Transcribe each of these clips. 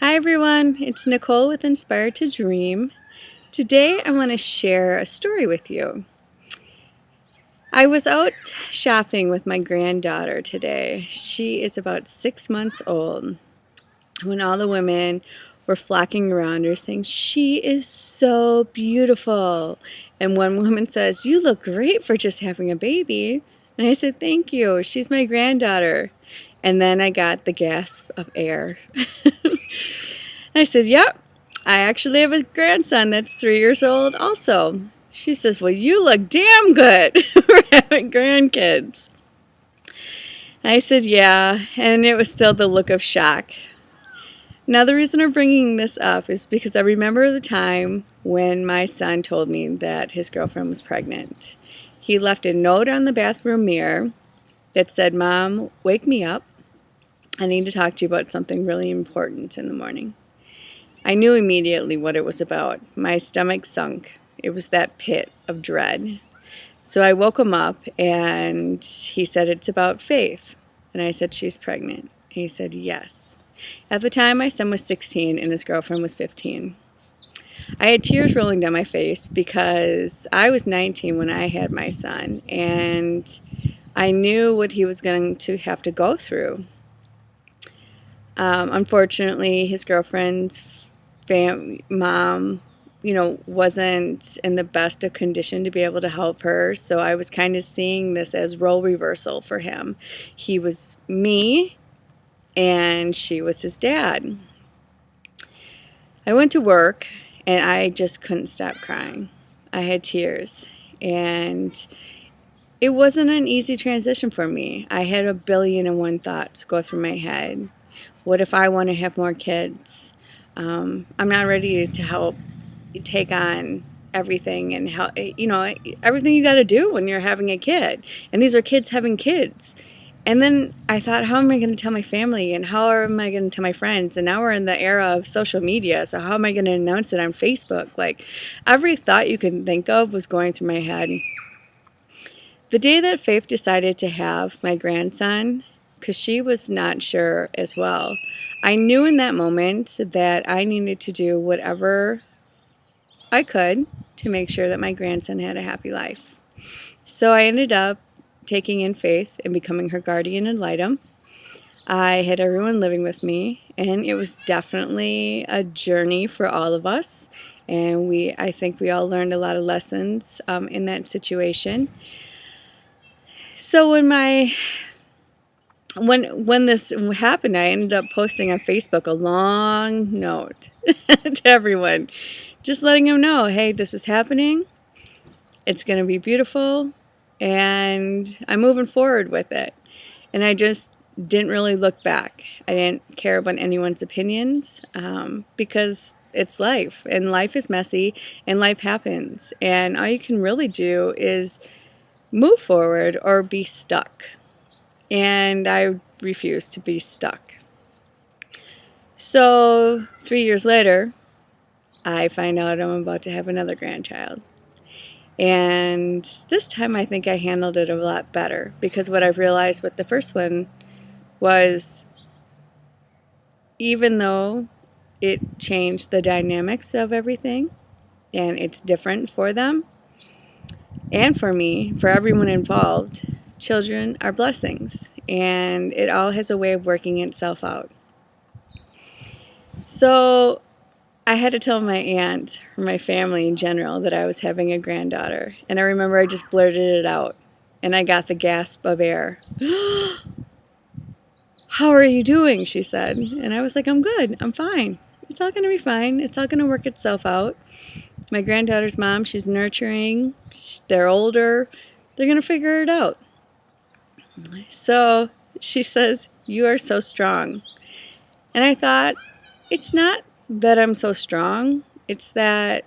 Hi everyone, it's Nicole with Inspired to Dream. Today I want to share a story with you. I was out shopping with my granddaughter today. She is about 6 months old when all the women were flocking around her saying, "She is so beautiful." And one woman says, "You look great for just having a baby." And I said, "Thank you. She's my granddaughter." And then I got the gasp of air. I said, "Yep, I actually have a grandson that's 3 years old also." She says, "Well, you look damn good for having grandkids." I said, "Yeah," and it was still the look of shock. Now, the reason I'm bringing this up is because I remember the time when my son told me that his girlfriend was pregnant. He left a note on the bathroom mirror that said, "Mom, wake me up. I need to talk to you about something really important in the morning." I knew immediately what it was about. My stomach sunk. It was that pit of dread. So I woke him up and he said, "It's about Faith." And I said, "She's pregnant." He said, "Yes." At the time, my son was 16 and his girlfriend was 15. I had tears rolling down my face because I was 19 when I had my son, and I knew what he was going to have to go through. Unfortunately, his girlfriend's mom, wasn't in the best of condition to be able to help her. So I was kind of seeing this as role reversal for him. He was me, and she was his dad. I went to work, and I just couldn't stop crying. I had tears, and it wasn't an easy transition for me. I had 1,000,000,001 thoughts go through my head. What if I want to have more kids? I'm not ready to help take on everything and help, everything you got to do when you're having a kid. And these are kids having kids. And then I thought, how am I going to tell my family, and how am I going to tell my friends? And now we're in the era of social media, so how am I going to announce it on Facebook? Like, every thought you can think of was going through my head. The day that Faith decided to have my grandson, because she was not sure as well, I knew in that moment that I needed to do whatever I could to make sure that my grandson had a happy life. So I ended up taking in Faith and becoming her guardian ad litem. I had everyone living with me, and it was definitely a journey for all of us. And I think we all learned a lot of lessons in that situation. So when this happened, I ended up posting on Facebook a long note to everyone, just letting them know, hey, this is happening. It's going to be beautiful, and I'm moving forward with it. And I just didn't really look back. I didn't care about anyone's opinions because it's life, and life is messy, and life happens. And all you can really do is move forward or be stuck. And I refuse to be stuck. So 3 years later, I find out I'm about to have another grandchild. And this time I think I handled it a lot better, because what I've realized with the first one was, even though it changed the dynamics of everything and it's different for them and for me, for everyone involved, children are blessings, and it all has a way of working itself out. So I had to tell my aunt, or my family in general, that I was having a granddaughter. And I remember I just blurted it out, and I got the gasp of air. "How are you doing?" she said. And I was like, "I'm good. I'm fine. It's all going to be fine. It's all going to work itself out. My granddaughter's mom, she's nurturing. They're older. They're going to figure it out." So she says, "You are so strong." And I thought, it's not that I'm so strong. It's that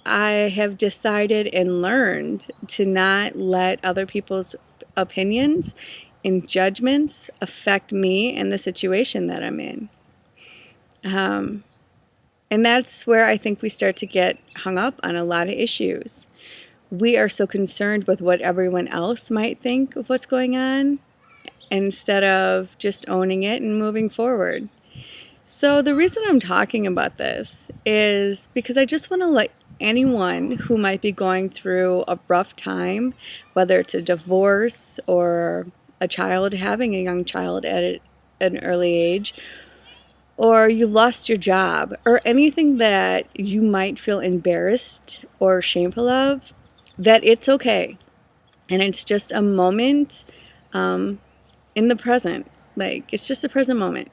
I have decided and learned to not let other people's opinions and judgments affect me and the situation that I'm in. And that's where I think we start to get hung up on a lot of issues. We are so concerned with what everyone else might think of what's going on, instead of just owning it and moving forward. So the reason I'm talking about this is because I just want to let anyone who might be going through a rough time, whether it's a divorce or a child, having a young child at an early age, or you lost your job, or anything that you might feel embarrassed or shameful of, that it's okay. And it's just a moment in the present. Like, it's just a present moment.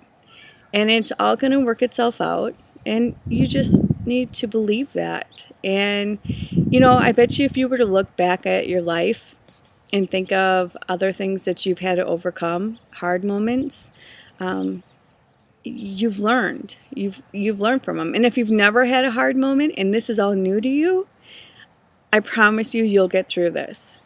And it's all going to work itself out. And you just need to believe that. And, I bet you if you were to look back at your life and think of other things that you've had to overcome, hard moments, you've learned. You've learned from them. And if you've never had a hard moment and this is all new to you, I promise you'll get through this.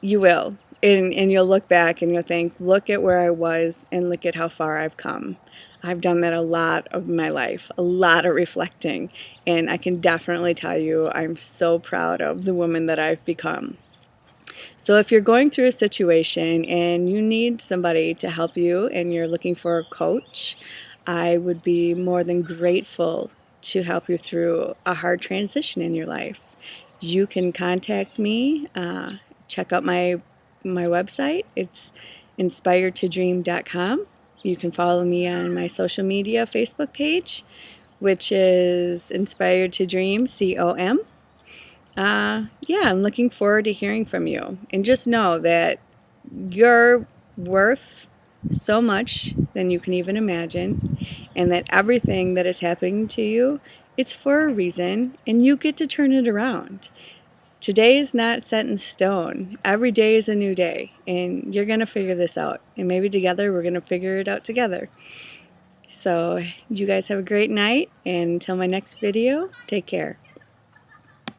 You will. And you'll look back and you'll think, look at where I was and look at how far I've come. I've done that a lot of my life, a lot of reflecting. And I can definitely tell you I'm so proud of the woman that I've become. So if you're going through a situation and you need somebody to help you and you're looking for a coach, I would be more than grateful to help you through a hard transition in your life. You can contact me. Check out my website. It's inspiredtodream.com. You can follow me on my social media Facebook page, which is Inspired to Dream, COM. Yeah, I'm looking forward to hearing from you. And just know that you're worth so much than you can even imagine, and that everything that is happening to you, it's for a reason, and you get to turn it around. Today is not set in stone. Every day is a new day, and you're going to figure this out. And maybe together we're going to figure it out together. So you guys have a great night, and until my next video, take care.